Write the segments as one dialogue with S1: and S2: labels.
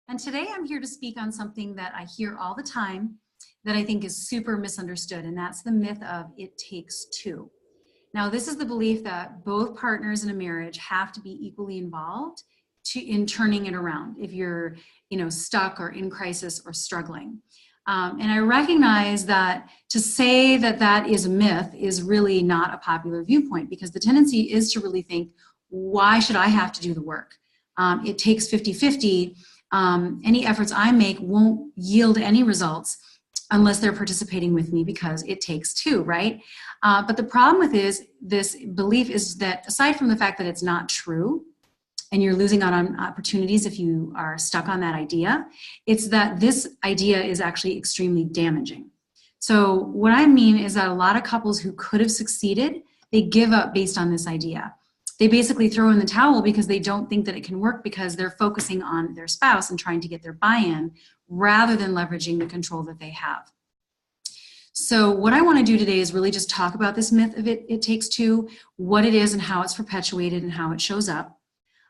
S1: And today I'm here to speak on something that I hear all the time that I think is super misunderstood, and that's the myth of it takes two. Now, this is the belief that both partners in a marriage have to be equally involved in turning it around if you're, stuck or in crisis or struggling. And I recognize that to say that that is a myth is really not a popular viewpoint, because the tendency is to really think, why should I have to do the work? It takes 50-50. Any efforts I make won't yield any results unless they're participating with me, because it takes two, right? But the problem with this belief is that, aside from the fact that it's not true, and you're losing out on opportunities if you are stuck on that idea, it's that this idea is actually extremely damaging. So what I mean is that a lot of couples who could have succeeded, they give up based on this idea. They basically throw in the towel because they don't think that it can work, because they're focusing on their spouse and trying to get their buy-in rather than leveraging the control that they have. So what I want to do today is really just talk about this myth of it takes two, what it is and how it's perpetuated and how it shows up.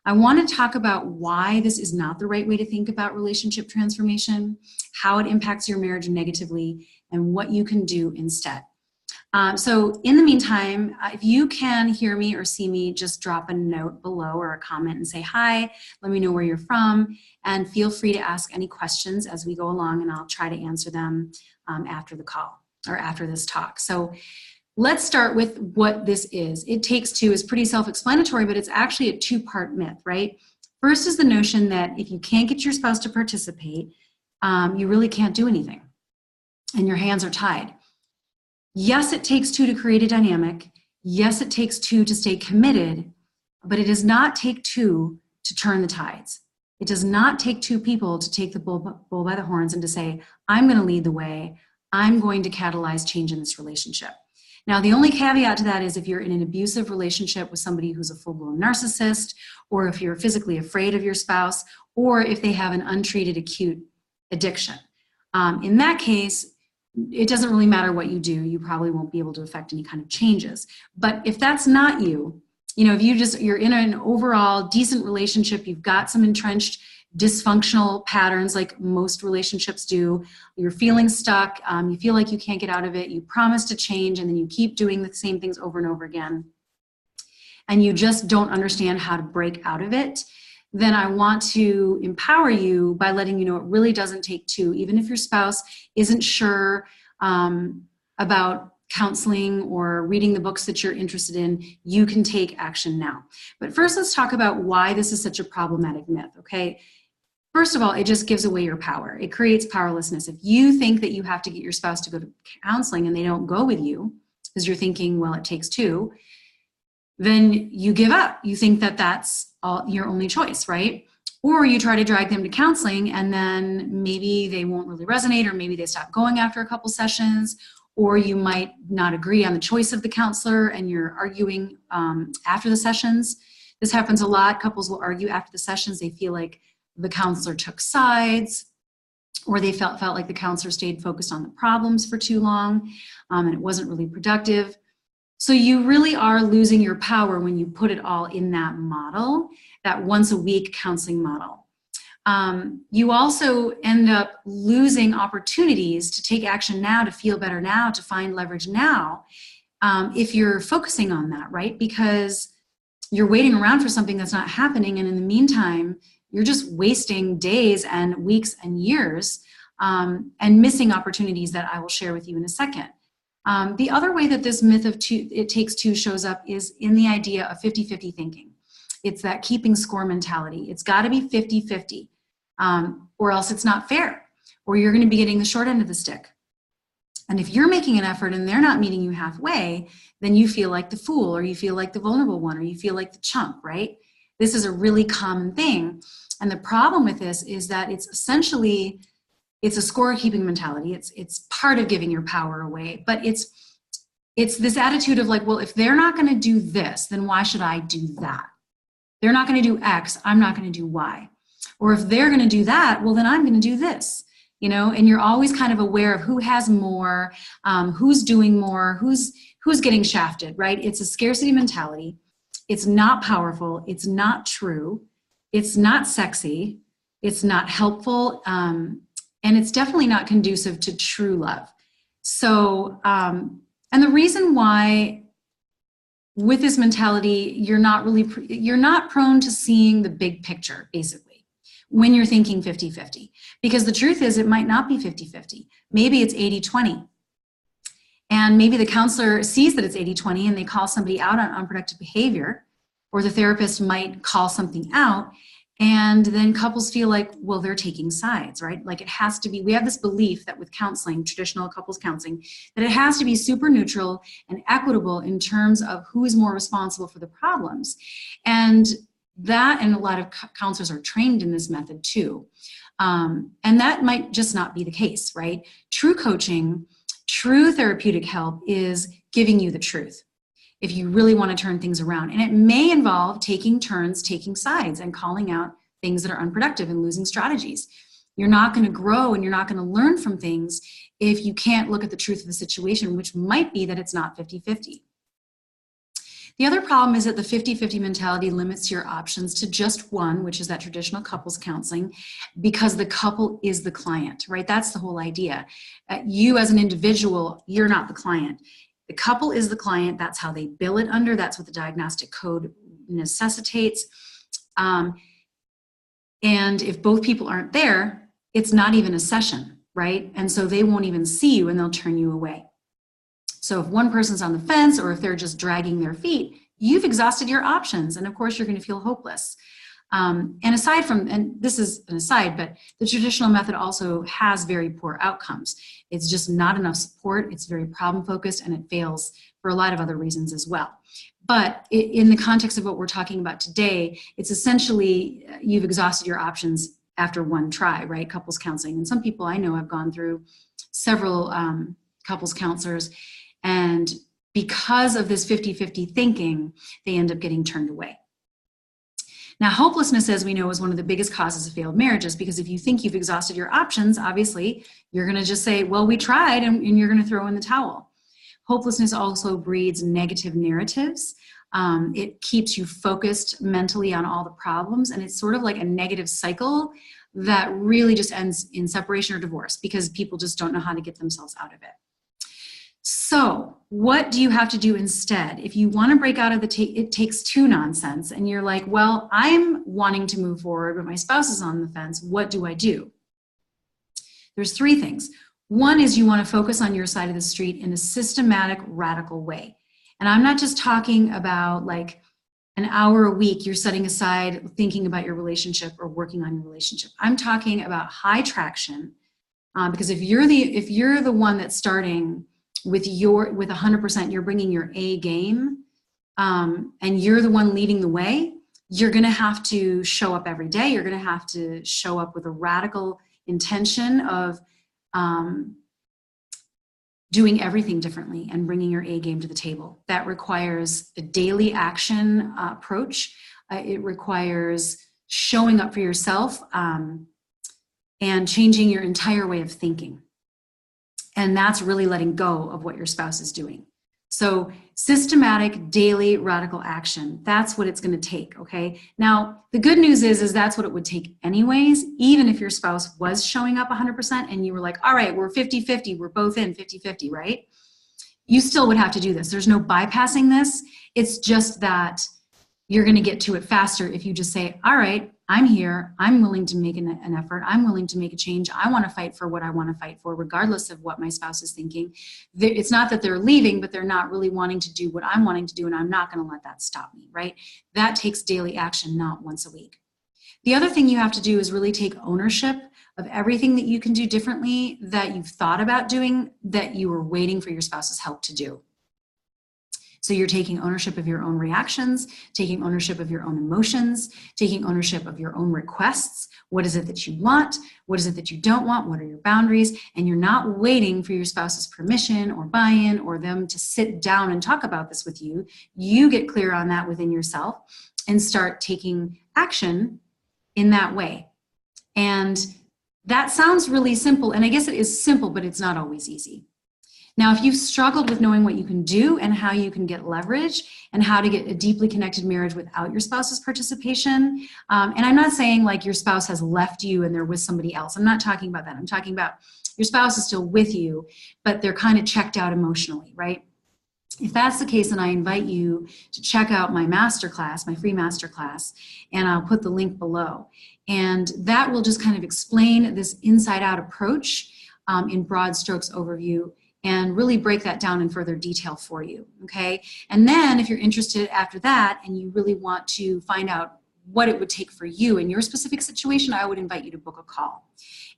S1: I want to talk about why this is not the right way to think about relationship transformation, how it impacts your marriage negatively, and what you can do instead. So in the meantime, if you can hear me or see me, just drop a note below or a comment and say hi. Let me know where you're from, and feel free to ask any questions as we go along, and I'll try to answer them after the call or after this talk. So let's start with what this is. It takes two is pretty self-explanatory, but it's actually a two-part myth, right? First is the notion that if you can't get your spouse to participate, you really can't do anything, and your hands are tied. Yes, it takes two to create a dynamic. Yes, it takes two to stay committed, but it does not take two to turn the tides. It does not take two people to take the bull by the horns and to say, I'm going to lead the way. I'm going to catalyze change in this relationship. Now, the only caveat to that is if you're in an abusive relationship with somebody who's a full-blown narcissist, or if you're physically afraid of your spouse, or if they have an untreated acute addiction. In that case, it doesn't really matter what you do. You probably won't be able to affect any kind of changes. But if that's not you, if you're in an overall decent relationship, you've got some entrenched dysfunctional patterns like most relationships do, you're feeling stuck, you feel like you can't get out of it, you promise to change, and then you keep doing the same things over and over again, and you just don't understand how to break out of it, then I want to empower you by letting you know it really doesn't take two. Even if your spouse isn't sure about counseling or reading the books that you're interested in, you can take action now. But first, let's talk about why this is such a problematic myth, okay? First of all, it just gives away your power. It creates powerlessness. If you think that you have to get your spouse to go to counseling and they don't go with you because you're thinking, well, it takes two, then you give up. You think that that's your only choice, right? Or you try to drag them to counseling, and then maybe they won't really resonate, or maybe they stop going after a couple sessions, or you might not agree on the choice of the counselor and you're arguing after the sessions. This happens a lot. Couples will argue after the sessions. They feel like the counselor took sides, or they felt like the counselor stayed focused on the problems for too long, and it wasn't really productive. So you really are losing your power when you put it all in that model, that once a week counseling model. You also end up losing opportunities to take action now, to feel better now, to find leverage now, if you're focusing on that, right? Because you're waiting around for something that's not happening, and in the meantime, you're just wasting days and weeks and years and missing opportunities that I will share with you in a second. The other way that this myth of it takes two shows up is in the idea of 50-50 thinking. It's that keeping score mentality. It's got to be 50-50, or else it's not fair, or you're going to be getting the short end of the stick. And if you're making an effort and they're not meeting you halfway, then you feel like the fool, or you feel like the vulnerable one, or you feel like the chump, right? This is a really common thing. And the problem with this is that it's essentially, it's a score-keeping mentality. It's part of giving your power away, but it's this attitude of like, well, if they're not going to do this, then why should I do that? They're not going to do X, I'm not going to do Y. Or if they're going to do that, well, then I'm going to do this. And you're always kind of aware of who has more, who's doing more, who's getting shafted, right? It's a scarcity mentality. It's not powerful. It's not true. It's not sexy. It's not helpful. And it's definitely not conducive to true love. So, and the reason why with this mentality, you're not prone to seeing the big picture, basically, when you're thinking 50-50. Because the truth is, it might not be 50-50. Maybe it's 80-20. And maybe the counselor sees that it's 80-20 and they call somebody out on unproductive behavior, or the therapist might call something out, and then couples feel like, well, they're taking sides, right? Like it has to be, we have this belief that with counseling, traditional couples counseling, that it has to be super neutral and equitable in terms of who is more responsible for the problems. And that, and a lot of counselors are trained in this method too. And that might just not be the case, right? True coaching, true therapeutic help is giving you the truth if you really want to turn things around. And it may involve taking turns, taking sides, and calling out things that are unproductive and losing strategies. You're not going to grow and you're not going to learn from things if you can't look at the truth of the situation, which might be that it's not 50-50. The other problem is that the 50-50 mentality limits your options to just one, which is that traditional couples counseling, because the couple is the client, right? That's the whole idea. You as an individual, you're not the client. The couple is the client. That's how they bill it under. That's what the diagnostic code necessitates. And if both people aren't there, it's not even a session, right? And so they won't even see you and they'll turn you away. So if one person's on the fence or if they're just dragging their feet, you've exhausted your options. And of course, you're going to feel hopeless. And aside from, and this is an aside, but the traditional method also has very poor outcomes. It's just not enough support. It's very problem focused and it fails for a lot of other reasons as well. But in the context of what we're talking about today, it's essentially you've exhausted your options after one try, right? Couples counseling. And some people I know have gone through several couples counselors, and because of this 50-50 thinking, they end up getting turned away. Now, hopelessness, as we know, is one of the biggest causes of failed marriages, because if you think you've exhausted your options, obviously, you're going to just say, well, we tried, and you're going to throw in the towel. Hopelessness also breeds negative narratives. It keeps you focused mentally on all the problems, and it's sort of like a negative cycle that really just ends in separation or divorce because people just don't know how to get themselves out of it. So what do you have to do instead? If you want to break out of the it takes two nonsense and you're like, well, I'm wanting to move forward, but my spouse is on the fence. What do I do? There's three things. One is you want to focus on your side of the street in a systematic, radical way. And I'm not just talking about like an hour a week you're setting aside thinking about your relationship or working on your relationship. I'm talking about high traction, because if you're the one that's starting with 100%, you're bringing your A game, and you're the one leading the way, you're going to have to show up every day. You're going to have to show up with a radical intention of doing everything differently and bringing your A game to the table. That requires a daily action approach. It requires showing up for yourself and changing your entire way of thinking. And that's really letting go of what your spouse is doing. So systematic, daily, radical action, that's what it's going to take, okay? Now, the good news is that's what it would take anyways, even if your spouse was showing up 100% and you were like, all right, we're 50-50, we're both in 50-50, right? You still would have to do this. There's no bypassing this. It's just that you're going to get to it faster if you just say, all right, I'm here. I'm willing to make an effort. I'm willing to make a change. I want to fight for what I want to fight for, regardless of what my spouse is thinking. It's not that they're leaving, but they're not really wanting to do what I'm wanting to do, and I'm not going to let that stop me, right? That takes daily action, not once a week. The other thing you have to do is really take ownership of everything that you can do differently that you've thought about doing that you were waiting for your spouse's help to do. So you're taking ownership of your own reactions, taking ownership of your own emotions, taking ownership of your own requests. What is it that you want? What is it that you don't want? What are your boundaries? And you're not waiting for your spouse's permission or buy-in or them to sit down and talk about this with you. You get clear on that within yourself and start taking action in that way. And that sounds really simple. And I guess it is simple, but it's not always easy. Now, if you've struggled with knowing what you can do and how you can get leverage and how to get a deeply connected marriage without your spouse's participation, and I'm not saying like your spouse has left you and they're with somebody else. I'm not talking about that. I'm talking about your spouse is still with you, but they're kind of checked out emotionally, right? If that's the case, then I invite you to check out my masterclass, my free masterclass, and I'll put the link below. And that will just kind of explain this inside-out approach in broad strokes overview and really break that down in further detail for you, okay? And then if you're interested after that and you really want to find out what it would take for you in your specific situation, I would invite you to book a call.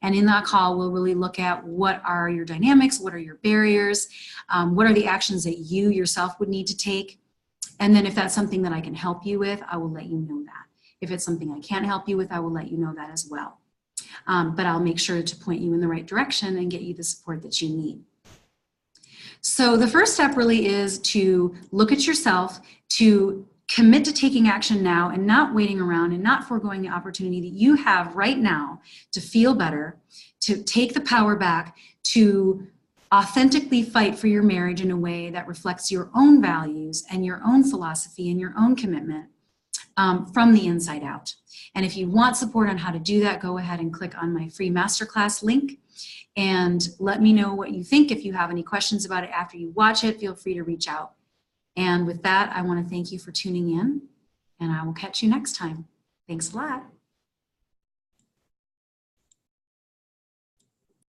S1: And in that call, we'll really look at what are your dynamics, what are your barriers, what are the actions that you yourself would need to take. And then if that's something that I can help you with, I will let you know that. If it's something I can't help you with, I will let you know that as well. But I'll make sure to point you in the right direction and get you the support that you need. So the first step really is to look at yourself, to commit to taking action now and not waiting around and not foregoing the opportunity that you have right now to feel better, to take the power back, to authentically fight for your marriage in a way that reflects your own values and your own philosophy and your own commitment from the inside out. And if you want support on how to do that, go ahead and click on my free masterclass link and let me know what you think. If you have any questions about it after you watch it, feel free to reach out. And with that, I want to thank you for tuning in, and I will catch you next time. Thanks a lot.